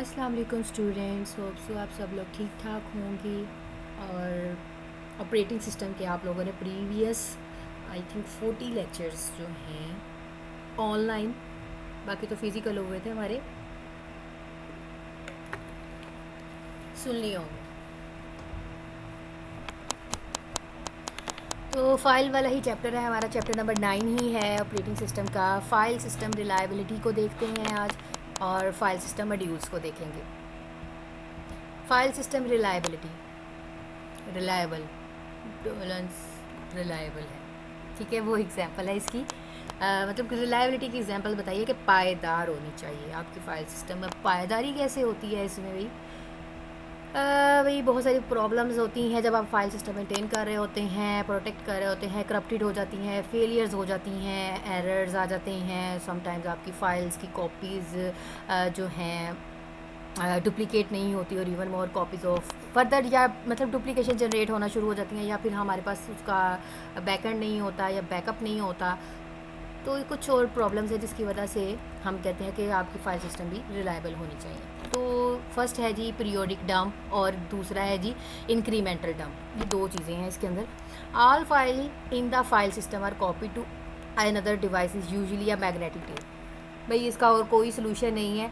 अस्सलाम वालेकुम students. Hope so आप सब लोग ठीक ठाक होंगे। और ऑपरेटिंग सिस्टम के आप लोगों ने प्रीवियस आई थिंक 40 लेक्चर्स जो हैं ऑनलाइन, बाकी तो फिज़िकल हुए थे हमारे, सुन लिए होंगे। तो फाइल वाला ही चैप्टर है हमारा, चैप्टर नंबर 9 ही है ऑपरेटिंग सिस्टम का। फाइल सिस्टम रिलायबिलिटी को देखते हैं आज, और फाइल सिस्टम मॉड्यूल्स को देखेंगे। File system reliability, reliable, tolerance reliable है, ठीक है, वो एग्जांपल है इसकी। मतलब रिलायबिलिटी की एग्जांपल बताइए कि पायदार होनी चाहिए आपकी फ़ाइल सिस्टम में। पायदारी कैसे होती है इसमें भाई? भाई बहुत सारी प्रॉब्लम्स होती हैं जब आप फाइल सिस्टम मेंटेन कर रहे होते हैं, प्रोटेक्ट कर रहे होते हैं। करप्टेड हो जाती हैं, फेलियर्स हो जाती हैं, एरर्स आ जाते हैं। समटाइम्स आपकी फ़ाइल्स की कॉपीज़ जो हैं डुप्लिकेट नहीं होती, और even more copies of further, या मतलब डुप्लीकेशन जनरेट होना शुरू हो जाती हैं, या फिर हमारे पास उसका बैकएंड नहीं होता या बैकअप नहीं होता। तो कुछ और प्रॉब्लम्स है जिसकी वजह से हम कहते हैं कि आपकी फ़ाइल सिस्टम भी रिलायबल होनी चाहिए। तो फर्स्ट है जी पीरियोडिक डंप, और दूसरा है जी इंक्रीमेंटल डंप। ये दो चीज़ें हैं इसके अंदर। All file in the file system are copy to another device usually a magnetic tape. भाई इसका और कोई सोल्यूशन नहीं है।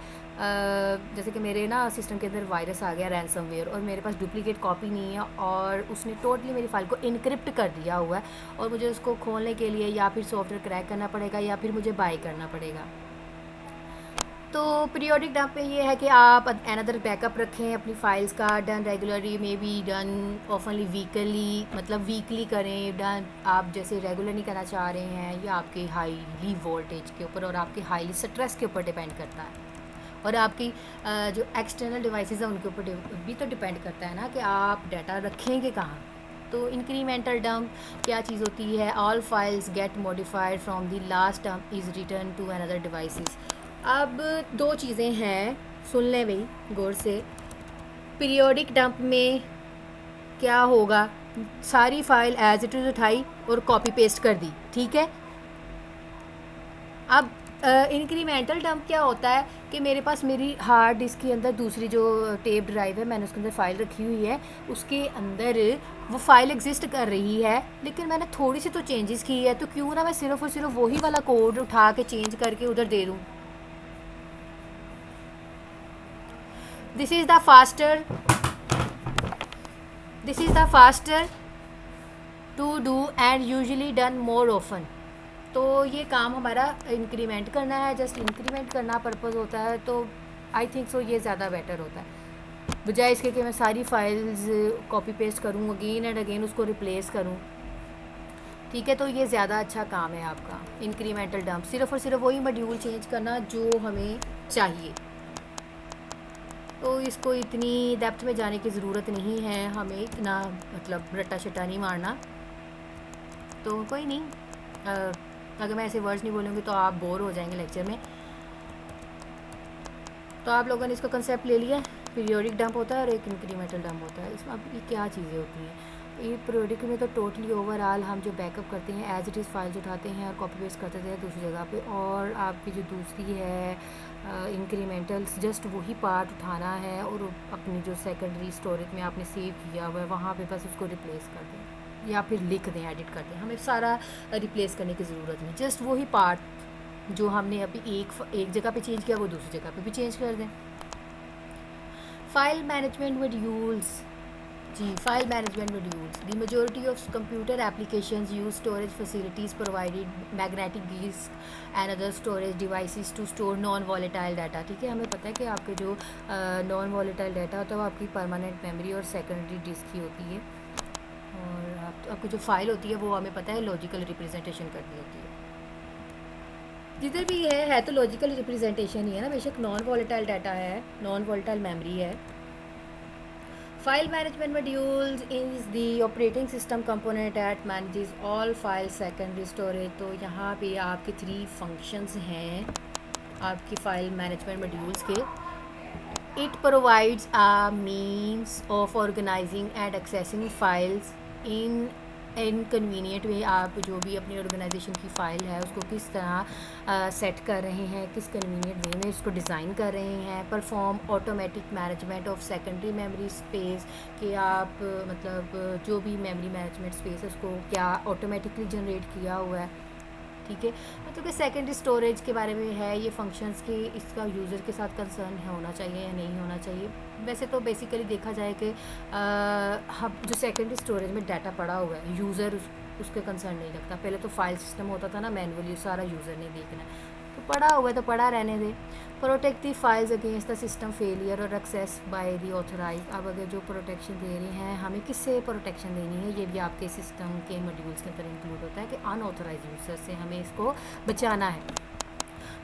जैसे कि मेरे ना सिस्टम के अंदर वायरस आ गया, रैनसमवेयर, और मेरे पास डुप्लीकेट कॉपी नहीं है, और उसने टोटली मेरी फ़ाइल को इनक्रिप्ट कर दिया हुआ है, और मुझे उसको खोलने के लिए या फिर सॉफ्टवेयर क्रैक करना पड़ेगा या फिर मुझे बाय करना पड़ेगा। तो पीरियोडिक डंप में ये है कि आप अनदर बैकअप रखें अपनी फाइल्स का। Done regularly may be done ऑफनली weekly, मतलब वीकली करें। डन आप जैसे रेगुलर नहीं करना चाह रहे हैं, या आपके हाईली वोल्टेज के ऊपर और आपके हाईली स्ट्रेस के ऊपर डिपेंड करता है, और आपकी जो एक्सटर्नल डिवाइसेस हैं उनके ऊपर भी तो डिपेंड करता है ना कि आप डाटा रखेंगे कहाँ। तो इंक्रीमेंटल डंप क्या चीज़ होती है? All files get modified from the last dump is return to another devices. अब दो चीज़ें हैं, सुन लें भाई गौर से। पीरियोडिक डंप में क्या होगा? सारी फाइल एज इट इज़ उठाई और कॉपी पेस्ट कर दी, ठीक है। अब इंक्रीमेंटल डंप क्या होता है कि मेरे पास मेरी हार्ड डिस्क के अंदर दूसरी जो टेप ड्राइव है, मैंने उसके अंदर फ़ाइल रखी हुई है, उसके अंदर वो फ़ाइल एग्जिस्ट कर रही है, लेकिन मैंने थोड़ी सी तो चेंजेस की है, तो क्यों ना मैं सिर्फ और सिर्फ वही वाला कोड उठा के चेंज करके उधर दे दूँ। This is the faster, this is the faster to do and usually done more often. तो ये काम हमारा इंक्रीमेंट करना है, जस्ट इंक्रीमेंट करना पर्पज़ होता है। तो आई थिंक सो ये ज़्यादा बेटर होता है, बजाय इसके कि मैं सारी फाइल्स कॉपी पेस्ट करूँ, अगेन एंड अगेन उसको रिप्लेस करूँ, ठीक है। तो ये ज़्यादा अच्छा काम है आपका इंक्रीमेंटल डंप, सिर्फ और सिर्फ वही मॉड्यूल चेंज करना जो हमें चाहिए। तो इसको इतनी डेप्थ में जाने की ज़रूरत नहीं है, हमें इतना मतलब रट्टा शट्टा नहीं मारना। तो कोई नहीं, अगर मैं ऐसे वर्ड्स नहीं बोलूँगी तो आप बोर हो जाएंगे लेक्चर में। तो आप लोगों ने इसका कंसेप्ट ले लिया। पीरियोडिक डंप होता है और एक इंक्रीमेंटल डंप होता है। इसमें अब ये क्या चीज़ें होती हैं? ये पीरियोडिक में तो टोटली ओवरऑल हम जो बैकअप करते हैं एज इट इज़ फाइल्स उठाते हैं और कॉपी पेस्ट करते थे दूसरी जगह पे, और आपकी जो दूसरी है इंक्रीमेंटल्स, जस्ट वही पार्ट उठाना है और अपनी जो सेकेंडरी स्टोरेज में आपने सेव किया हुआ है वहाँ पे बस उसको रिप्लेस कर दें या फिर लिख दें, एडिट कर दें। हमें सारा रिप्लेस करने की ज़रूरत नहीं, जस्ट वही पार्ट जो हमने अभी एक जगह पे चेंज किया वो दूसरी जगह पे भी चेंज कर दें। फाइल मैनेजमेंट मॉड्यूल्स जी, file management modules. The majority of computer applications use storage facilities provided magnetic disk and other storage devices to store non volatile data, ठीक है। हमें पता है कि आपके जो नॉन वॉलेटाइल डाटा होता है वो आपकी परमानेंट मेमोरी और सेकेंडरी डिस्क ही होती है, और आपकी जो फाइल होती है वो हमें पता है लॉजिकल रिप्रेजेंटेशन करनी होती है। जिधर भी है तो लॉजिकल रिप्रेजेंटेशन ही है ना, बेशक नॉन वॉलेटाइल डाटा है, नॉन वॉलेटाइल मेमोरी है। File management modules is the operating system component at manages all file secondary storage. तो यहाँ पे आपके 3 फंक्शंस हैं आपकी फाइल मैनेजमेंट मॉड्यूल्स के। It provides a means of organising and accessing files in inconvenient way आप जो भी अपनी ऑर्गेनाइजेशन की फ़ाइल है उसको किस तरह सेट कर रहे हैं, किस कन्वीनियंट वे में इसको डिज़ाइन कर रहे हैं। Perform automatic management of secondary memory space, कि आप मतलब जो भी मेमोरी मैनेजमेंट स्पेस है उसको क्या ऑटोमेटिकली जनरेट किया हुआ है, ठीक है। मतलब कि सेकेंडरी स्टोरेज के बारे में है ये फंक्शंस कि इसका यूज़र के साथ कंसर्न होना चाहिए या नहीं होना चाहिए। वैसे तो बेसिकली देखा जाए कि हम जो सेकेंडरी स्टोरेज में डाटा पड़ा हुआ है यूज़र उसके कंसर्न नहीं रखता। पहले तो फाइल सिस्टम होता था ना, मैनुअली सारा यूज़र ने देखना है, तो पड़ा हुआ है तो पड़ा रहने दे। Protect the files against the system failure और एक्सेस बाय दी ऑथराइज। अब अगर जो प्रोटेक्शन दे रहे हैं हमें किससे प्रोटेक्शन देनी है, ये भी आपके सिस्टम के मॉड्यूल्स के अंदर इंक्लूड होता है कि अनऑथराइज यूज़र से हमें इसको बचाना है।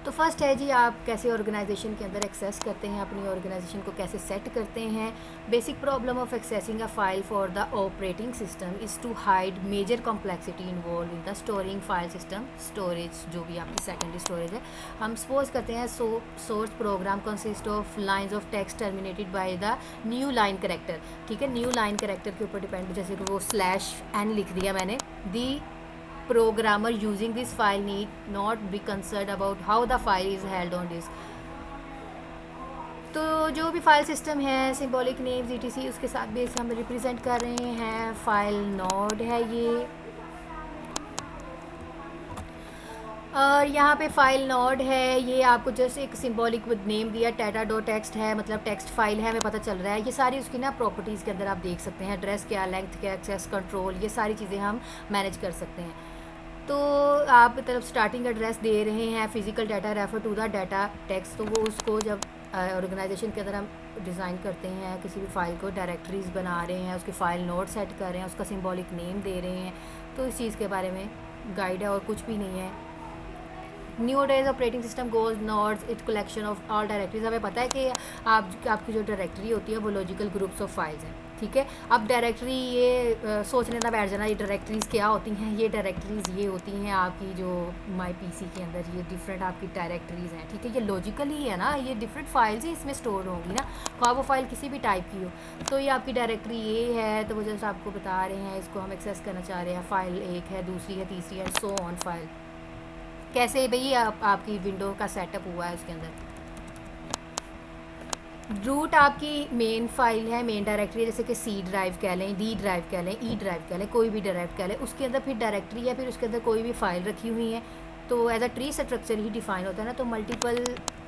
तो फर्स्ट है जी, आप कैसे ऑर्गेनाइजेशन के अंदर एक्सेस करते हैं, अपनी ऑर्गेनाइजेशन को कैसे सेट करते हैं। Basic problem of accessing a file for the operating system is to hide major complexity involve in the storing file system storage, जो भी आपकी सेकेंडरी स्टोरेज है। हम सपोज करते हैं source program consist of lines of text terminated by the new line character, ठीक है। New line character के ऊपर डिपेंड, जैसे कि वो /n लिख दिया मैंने। दी programmer using this file need not be concerned about how the file is held on disk। तो जो भी फाइल सिस्टम है सिंबॉलिक नेम्स etc उसके साथ भी हम रिप्रेजेंट कर रहे हैं। फाइल नोड है ये, और यहाँ पे फाइल नोड है, ये आपको जस्ट एक सिंबॉलिक विद नेम दिया, टाटा डॉट टेक्स्ट है, मतलब टेक्स्ट फाइल है, हमें पता चल रहा है। ये सारी उसकी ना प्रॉपर्टीज़ के अंदर आप देख सकते हैं, एड्रेस क्या, लेंथ क्या, एक्सेस कंट्रोल, ये सारी चीज़ें हम मैनेज कर सकते हैं। तो आप तरफ स्टार्टिंग एड्रेस दे रहे हैं, physical data refer to the data text, तो वो उसको जब ऑर्गेनाइजेशन के अंदर हम डिज़ाइन करते हैं, किसी भी फाइल को डायरेक्टरीज बना रहे हैं, उसके फाइल नोड सेट कर रहे हैं, उसका सिंबॉलिक नेम दे रहे हैं, तो इस चीज़ के बारे में गाइड है और कुछ भी नहीं है। New days operating system goes nodes it collection of all directories. हमें पता है कि आपकी जो डायरेक्टरी होती है वो लॉजिकल ग्रुप्स ऑफ फाइल्स हैं, ठीक है। अब डायरेक्टरी ये सोचने ना बैठ जाना ये डायरेक्टरीज़ क्या होती हैं। ये डायरेक्टरीज़ ये होती हैं आपकी जो माई पीसी के अंदर ये डिफरेंट आपकी डायरेक्टरीज़ हैं, ठीक है। ये लॉजिकल ही है ना, ये डिफरेंट फाइल्स ही इसमें स्टोर होंगी ना, खा वो फाइल किसी भी टाइप की हो। तो ये आपकी डायरेक्टरी ये है, तो वो जस्ट आपको बता रहे हैं, इसको हम एक्सेस करना चाह रहे हैं। फ़ाइल एक है, दूसरी है, तीसरी है, सो ऑन फाइल। कैसे भाई आपकी विंडो का सेटअप हुआ है उसके अंदर। रूट आपकी मेन फाइल है, मेन डायरेक्टरी, जैसे कि सी ड्राइव कह लें, डी ड्राइव कह लें, ई ड्राइव कह लें, कोई भी ड्राइव कह लें, उसके अंदर फिर डायरेक्टरी है, फिर उसके अंदर कोई भी फाइल रखी हुई है, तो एज अ ट्री स्ट्रक्चर ही डिफाइन होता है ना। तो मल्टीपल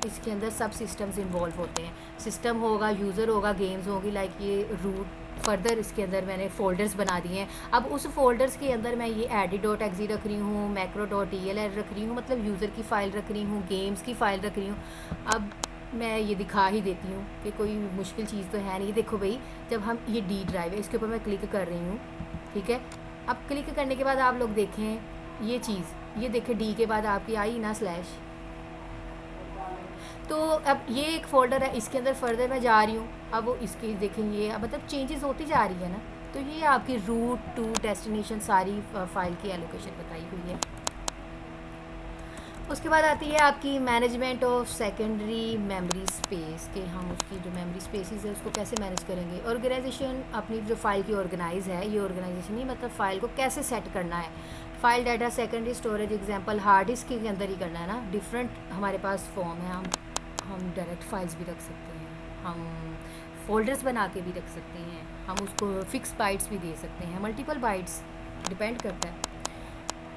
इसके अंदर सब सिस्टम्स इन्वॉल्व होते हैं, सिस्टम होगा, यूज़र होगा, गेम्स होगी, लाइक ये रूट। फर्दर इसके अंदर मैंने फ़ोल्डर्स बना दिए हैं। अब उस फोल्डर्स के अंदर मैं ये edit.exe रख रही हूँ, macro.dll रख रही हूँ, मतलब यूज़र की फ़ाइल रख रही हूँ, गेम्स की फ़ाइल रख रही हूँ। अब मैं ये दिखा ही देती हूँ कि कोई मुश्किल चीज़ तो है नहीं। देखो भाई, जब हम ये डी ड्राइव है, इसके ऊपर मैं क्लिक कर रही हूँ, ठीक है। अब क्लिक करने के बाद आप लोग देखें ये चीज़, ये देखें डी के बाद आपकी आई ना /। तो अब ये एक फ़ोल्डर है, इसके अंदर फर्दर मैं जा रही हूँ, अब वो इसकी देखेंगे, अब मतलब चेंजेस होती जा रही है ना। तो ये आपकी रूट टू डेस्टिनेशन सारी फ़ाइल की एलोकेशन बताई हुई है। उसके बाद आती है आपकी management of secondary memory space, के हम उसकी जो मेमोरी स्पेसेस है उसको कैसे मैनेज करेंगे। ऑर्गेनाइजेशन अपनी जो फ़ाइल की ऑर्गेनाइज है, ये ऑर्गेनाइजेशन ही मतलब फ़ाइल को कैसे सेट करना है। File data secondary storage example hard disk के अंदर ही करना है ना। डिफरेंट हमारे पास फॉर्म है, हम डायरेक्ट फाइल्स भी रख सकते हैं, हम फोल्डर्स बना के भी रख सकते हैं, हम उसको फिक्स बाइट्स भी दे सकते हैं, मल्टीपल बाइट्स, डिपेंड करता है।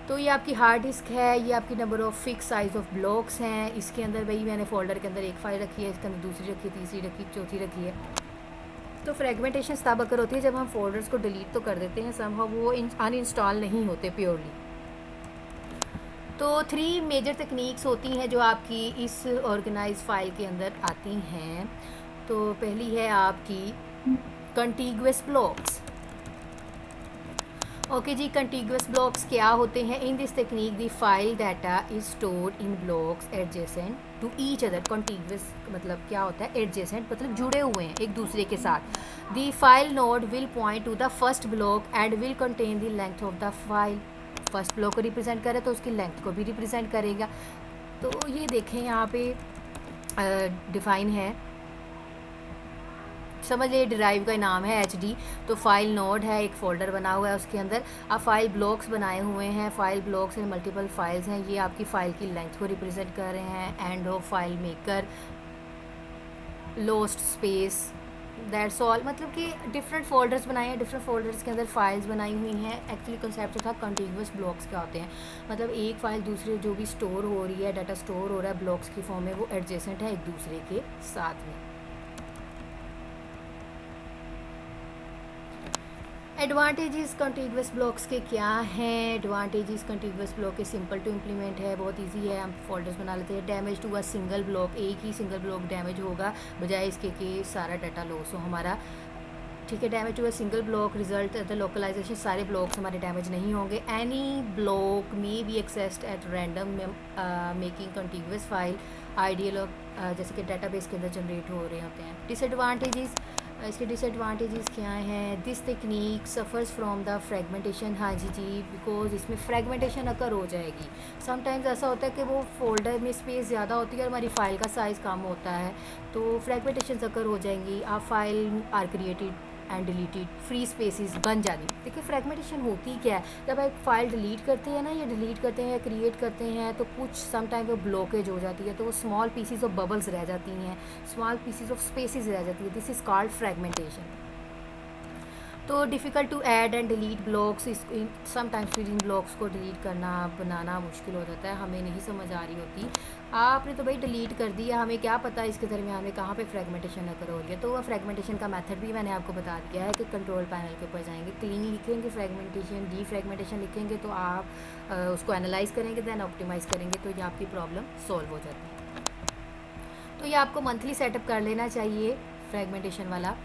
तो ये आपकी हार्ड डिस्क है, ये आपकी number of fix size of blocks हैं। इसके अंदर भाई मैंने फ़ोल्डर के अंदर एक फ़ाइल रखी है, इसके अंदर दूसरी रखी है, तीसरी रखी, चौथी रखी है। तो फ्रेगमेंटेशन तब अगर होती है जब हम फोल्डर्स को डिलीट तो कर देते हैं, समहाउ वो अनइंस्टॉल नहीं होते प्योरली। तो 3 मेजर टेक्निक्स होती हैं जो आपकी इस ऑर्गेनाइज फाइल के अंदर आती हैं। तो पहली है आपकी कंटीग्यूअस ब्लॉक्स। ओके जी, कंटीग्यूअस ब्लॉक्स क्या होते हैं। In this technique the file data is stored in blocks adjacent to each other. Contiguous मतलब क्या होता है, एडजेसेंट मतलब जुड़े हुए हैं एक दूसरे के साथ। The file node will point two the first block and will contain the length of the file. First block को रिप्रेजेंट करे तो उसकी लेंथ को भी रिप्रेजेंट करेगा। तो ये देखें यहाँ पे डिफाइन है समझ लिए ड्राइव का नाम है HD। तो फाइल नोड है, एक फ़ोल्डर बना हुआ है, उसके अंदर आप फाइल ब्लॉक्स बनाए हुए हैं। फाइल ब्लॉक्स में मल्टीपल फाइल्स हैं, ये आपकी फ़ाइल की लेंथ को रिप्रेजेंट कर रहे हैं। End of file maker, lost space, that's all. मतलब कि डिफरेंट फोल्डर्स बनाए हैं, डिफरेंट फोल्डर्स के अंदर फाइल्स बनाई हुई हैं। एक्चुअली कंसेप्ट जो था कंटिन्यूस ब्लॉक्स क्या होते हैं, मतलब एक फ़ाइल दूसरे जो भी स्टोर हो रही है, डाटा स्टोर हो रहा है ब्लॉक्स की फॉर्म में, वो एडजेसेंट है एक दूसरे के साथ में। एडवांटेजेस कंटिन्यूस ब्लॉक्स के क्या हैं? एडवांटेजेस कंटिन्यूस ब्लॉक के सिंपल टू इम्प्लीमेंट है, बहुत इजी है, हम फोल्डर्स बना लेते हैं। Damage to a single block, एक ही सिंगल ब्लॉक डैमेज होगा बजाय इसके कि सारा डाटा लॉस हो हमारा। ठीक है, damage to a single block result the localisation, सारे ब्लॉक्स हमारे डैमेज नहीं होंगे। Any block may be accessed at random making continuous file ideal, जैसे कि डाटाबेस के अंदर जनरेट हो रहे होते हैं। डिसएडवांटेजेस, इसके डिसएडवांटेजेस क्या हैं? This technique suffers from the fragmentation. हाँ जी जी, बिकॉज इसमें फ्रेगमेंटेशन अकर हो जाएगी। समटाइम्स ऐसा होता है कि वो फोल्डर में स्पेस ज़्यादा होती है और हमारी फ़ाइल का साइज़ कम होता है, तो फ्रेगमेंटेशन अकर हो जाएंगी। आप file are created and deleted, free spaces बन जाती। देखिए फ्रेगमेंटेशन होती क्या है, जब आप फाइल डिलीट करते हैं ना, या डिलीट करते हैं या क्रिएट करते हैं, तो कुछ समटाइम वो ब्लॉकेज हो जाती है, तो वो स्मॉल पीसीज ऑफ बबल्स रह जाती हैं, स्मॉल पीसीज ऑफ स्पेसिस रह जाती है। This is called fragmentation. तो difficult to add and delete blocks, sometimes फिर इन ब्लॉक्स को डिलीट करना बनाना मुश्किल हो जाता है, हमें नहीं समझ आ रही होती। आपने तो भाई डिलीट कर दिया, हमें क्या पता इसके दरमियान में कहाँ पे फ्रेगमेंटेशन अकर हो रही है। तो वह फ्रेगमेंटेशन का मेथड भी मैंने आपको बता दिया है कि कंट्रोल पैनल के ऊपर जाएंगे, क्लीन लिखेंगे फ्रेगमेंटेशन, डी फ्रेगमेंटेशन लिखेंगे, तो आप उसको एनालाइज करेंगे, दैन ऑप्टिमाइज़ करेंगे, तो ये आपकी प्रॉब्लम सॉल्व हो जाती है। तो ये आपको मंथली सेटअप कर लेना चाहिए फ्रेगमेंटेशन वाला।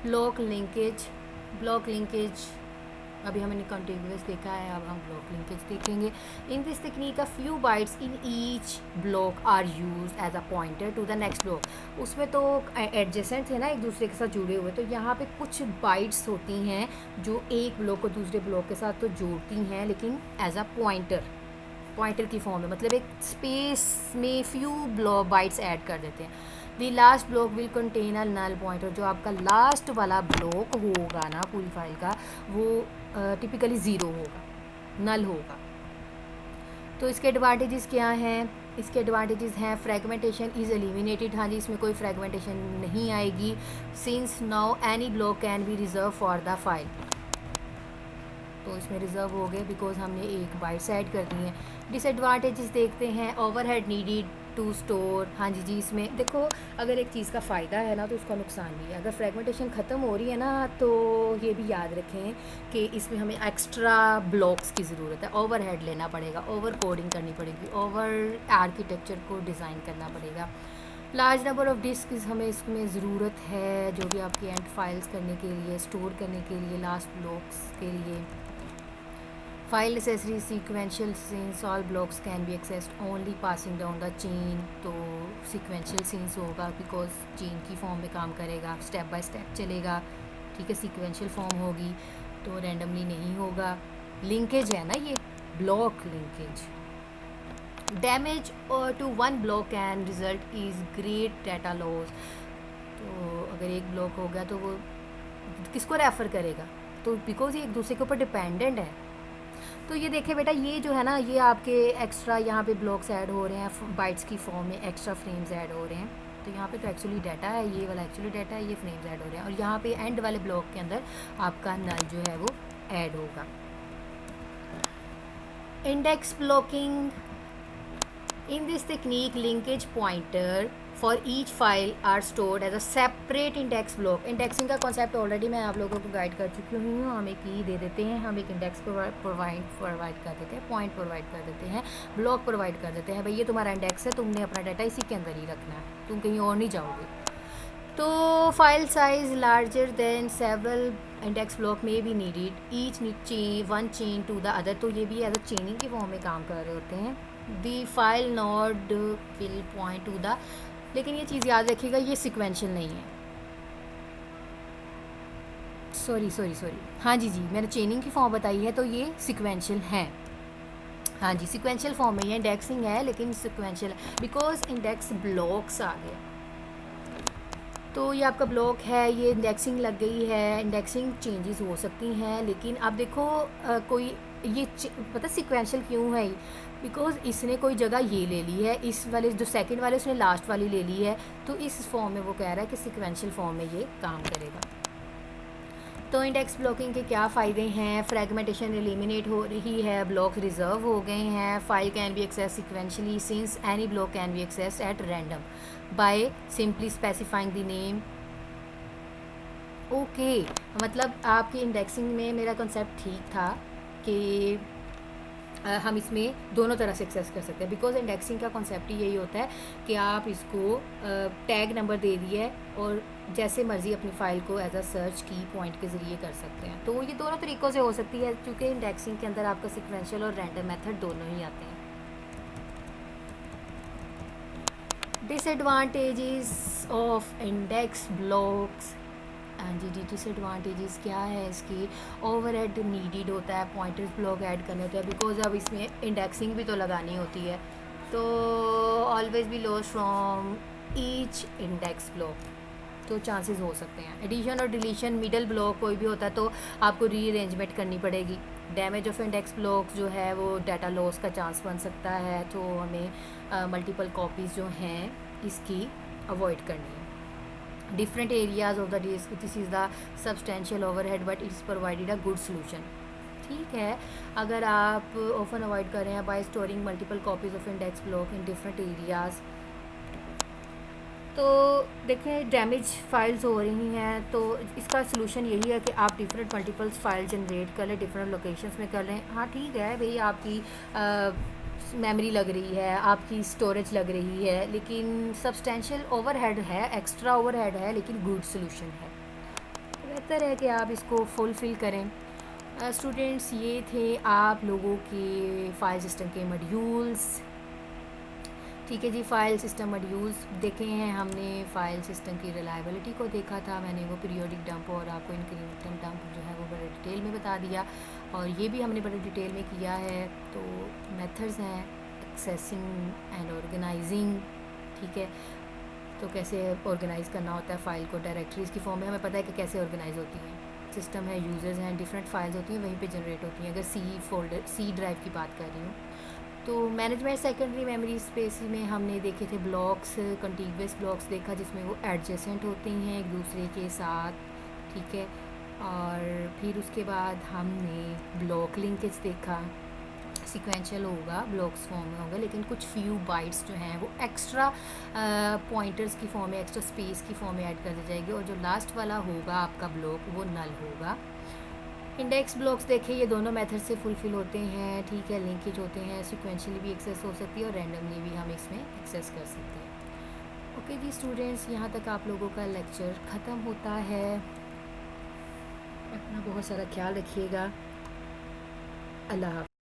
ब्लॉक लिंकेज अभी हमने कंटिन्यूस देखा है, अब हम ब्लॉक लिंकेज देखेंगे। In this technique a few bytes in each block are use as a pointer to the next block. उसमें तो एडजेसेंट थे ना, एक दूसरे के साथ जुड़े हुए, तो यहाँ पे कुछ बाइट्स होती हैं जो एक ब्लॉक को दूसरे ब्लॉक के साथ तो जोड़ती हैं, लेकिन एज अ पॉइंटर की फॉर्म में, मतलब एक स्पेस में फ्यू ब्लॉक बाइट्स ऐड कर देते हैं। The last block will contain a null pointer, जो आपका लास्ट वाला ब्लॉक होगा ना पूरी फाइल का, वो टिपिकली ज़ीरो होगा, नल होगा। तो इसके एडवांटेजेस क्या हैं? इसके एडवांटेजेस हैं फ्रेगमेंटेशन इज़ एलिमिनेटेड। हाँ जी, इसमें कोई फ्रेगमेंटेशन नहीं आएगी। Since now any block can B reserve for the file, तो इसमें रिज़र्व हो गए बिकॉज हमने एक बाइट्स ऐड कर दी हैं। डिसएडवांटेजेस देखते हैं। Overhead needed to store. हाँ जी जी, इसमें देखो अगर एक चीज़ का फ़ायदा है ना, तो उसका नुकसान भी है। अगर फ्रेगमेंटेशन ख़त्म हो रही है ना, तो ये भी याद रखें कि इसमें हमें एक्स्ट्रा ब्लॉक्स की ज़रूरत है, ओवरहेड लेना पड़ेगा, ओवर कोडिंग करनी पड़ेगी, ओवर आर्किटेक्चर को डिज़ाइन करना पड़ेगा। लार्ज नंबर ऑफ़ डिस्क हमें इसमें ज़रूरत है, जो भी आपकी एंड फाइल्स करने के लिए, स्टोर करने के लिए, लास्ट ब्लॉक्स के लिए। File necessary sequential scenes, all blocks can be accessed only passing down the chain. तो सीक्वेंशियल सीन्स होगा बिकॉज चेन की फॉर्म में काम करेगा, स्टेप बाय स्टेप चलेगा, ठीक है, सीक्वेंशियल फॉर्म होगी, तो रैंडमली नहीं होगा। लिंकेज है ना ये, block linkage. Damage to one block can result is great data loss. तो अगर एक ब्लॉक हो गया तो वो किसको रेफ़र करेगा, तो बिकॉज ये एक दूसरे के ऊपर डिपेंडेंट है। तो ये देखें बेटा, ये जो है ना, ये आपके एक्स्ट्रा यहाँ पे ब्लॉक्स ऐड हो रहे हैं, बाइट्स की फॉर्म में एक्स्ट्रा फ्रेम्स ऐड हो रहे हैं। तो यहाँ पे तो एक्चुअली डाटा है, ये वाला एक्चुअली डाटा है, ये फ्रेम्स ऐड हो रहे हैं, और यहाँ पे एंड वाले ब्लॉक के अंदर आपका नल जो है वो ऐड होगा। Index blocking. In this technique linkage pointer for each file are stored as a separate index block. Indexing का कॉन्सेप्ट ऑलरेडी मैं आप लोगों को गाइड कर चुकी हूँ। हम एक की दे देते हैं, हम एक इंडेक्स प्रोवाइड कर देते हैं, पॉइंट प्रोवाइड कर देते हैं, ब्लॉक प्रोवाइड कर देते हैं। भाई ये तुम्हारा इंडेक्स है, तुमने अपना डाटा इसी के अंदर ही रखना है, तुम कहीं और नहीं जाओगे। तो file size larger than several index block में भी needed each one chain to the other. तो ये भी एज अ चेनिंग की फॉर्म में काम कर रहे होते हैं। The file node will point two the, लेकिन ये चीज़ याद रखिएगा, ये सिक्वेंशियल नहीं है। सॉरी, हाँ जी जी, मैंने चेनिंग की फॉर्म बताई है, तो ये सिक्वेंशियल है। हाँ जी, सिक्वेंशियल फॉर्म में ये इंडेक्सिंग है, लेकिन सिक्वेंशियल है बिकॉज इंडेक्स ब्लॉक्स आ गए। तो ये आपका ब्लॉक है, ये इंडेक्सिंग लग गई है, इंडेक्सिंग चेंजेस हो सकती हैं, लेकिन अब देखो कोई ये पता सीक्वेंशियल क्यों है, बिकॉज इसने कोई जगह ये ले ली है, इस वाले जो सेकंड वाले उसने लास्ट वाली ले ली है, तो इस फॉर्म में वो कह रहा है कि सीक्वेंशियल फॉर्म में ये काम करेगा। तो इंडेक्स ब्लॉकिंग के क्या फ़ायदे हैं? फ्रेगमेंटेशन एलिमिनेट हो रही है, ब्लॉक रिजर्व हो गए हैं, file can be access sequentially since any block can be access at random by simply specifying the name. Okay, मतलब आपकी इंडेक्सिंग में मेरा कंसेप्ट ठीक था कि हम इसमें दोनों तरह से एक्सेस कर सकते हैं, बिकॉज इंडेक्सिंग का कॉन्सेप्ट ही यही होता है कि आप इसको टैग नंबर दे दिए और जैसे मर्ज़ी अपनी फ़ाइल को एज अ सर्च की पॉइंट के ज़रिए कर सकते हैं। तो ये दोनों तरीक़ों से हो सकती है, क्योंकि इंडेक्सिंग के अंदर आपका सीक्वेंशियल और रैंडम मेथड दोनों ही आते हैं। Disadvantages of index blocks. हाँ जी, डिसएडवांटेजेस क्या है इसकी? ओवरहेड नीडेड होता है, पॉइंटर्स ब्लॉक ऐड करने होते हैं, बिकॉज अब इसमें इंडेक्सिंग भी तो लगानी होती है। तो always be loss from each index block, तो चांसेस हो सकते हैं। एडिशन और डिलीशन मिडल ब्लॉक कोई भी होता है तो आपको रीअरेंजमेंट करनी पड़ेगी। डैमेज ऑफ इंडेक्स ब्लॉक जो है वो डाटा लॉस का चांस बन सकता है, तो हमें मल्टीपल कॉपीज़ जो हैं इसकी अवॉइड करनी है। Different areas of the disk, this is the substantial overhead but it's provided a good solution। ठीक है, अगर आप ऑफन अवॉइड कर रहे हैं bye storing multiple copies of index block in different areas, तो देखें डैमेज फाइल्स हो रही हैं, तो इसका सलूशन यही है कि आप डिफरेंट मल्टीपल्स फाइल जनरेट कर लें, डिफरेंट लोकेशंस में कर लें। हाँ ठीक है भाई, आपकी मेमोरी लग रही है, आपकी स्टोरेज लग रही है, लेकिन सब्सटेंशियल ओवरहेड है, एक्स्ट्रा ओवरहेड है, लेकिन गुड सॉल्यूशन है। बेहतर है कि आप इसको फुलफ़िल करें। स्टूडेंट्स, ये थे आप लोगों के फ़ाइल सिस्टम के मॉड्यूल्स। ठीक है जी, फ़ाइल सिस्टम मॉड्यूल्स देखे हैं हमने। फ़ाइल सिस्टम की रिलायबिलिटी को देखा था मैंने, वो पीरियोडिक डंप और आपको इंक्रीमेंटल डंप जो है वो बड़े डिटेल में बता दिया, और ये भी हमने बड़े डिटेल में किया है। तो मेथड्स हैं एक्सेसिंग एंड ऑर्गेनाइजिंग। ठीक है, तो कैसे ऑर्गेनाइज़ करना होता है फ़ाइल को डायरेक्टरीज़ की फॉर्म में, हमें पता है कि कैसे ऑर्गेनाइज़ होती हैं। सिस्टम है, यूज़र्स हैं, डिफरेंट फाइल्स होती हैं, वहीं पे जनरेट होती हैं। अगर सी ड्राइव की बात कर रही हूँ, तो मैनेजमेंट सेकेंडरी मेमोरी स्पेस में हमने देखे थे ब्लॉक्स, कंटिग्यूअस ब्लॉक्स देखा जिसमें वो एडजेसेंट होते हैं एक दूसरे के साथ। ठीक है, और फिर उसके बाद हमने ब्लॉक लिंकेज देखा। सीक्वेंशियल होगा, ब्लॉक्स फॉर्म में होगा, लेकिन कुछ फ्यू बाइट्स जो हैं वो एक्स्ट्रा पॉइंटर्स की फॉर्म में, एक्स्ट्रा स्पेस की फॉर्म में ऐड कर दी जाएगी, और जो लास्ट वाला होगा आपका ब्लॉक वो नल होगा। इंडेक्स ब्लॉक्स देखे, ये दोनों मेथड से फुलफ़िल होते हैं। ठीक है, लिंकेज होते हैं, सीक्वेंशियली भी एक्सेस हो सकती है और रैंडमली भी हम इसमें एक्सेस कर सकते हैं। ओके जी स्टूडेंट्स, यहाँ तक आप लोगों का लेक्चर ख़त्म होता है। अपना बहुत सारा ख्याल रखिएगा। अल्लाह हाफ़िज़।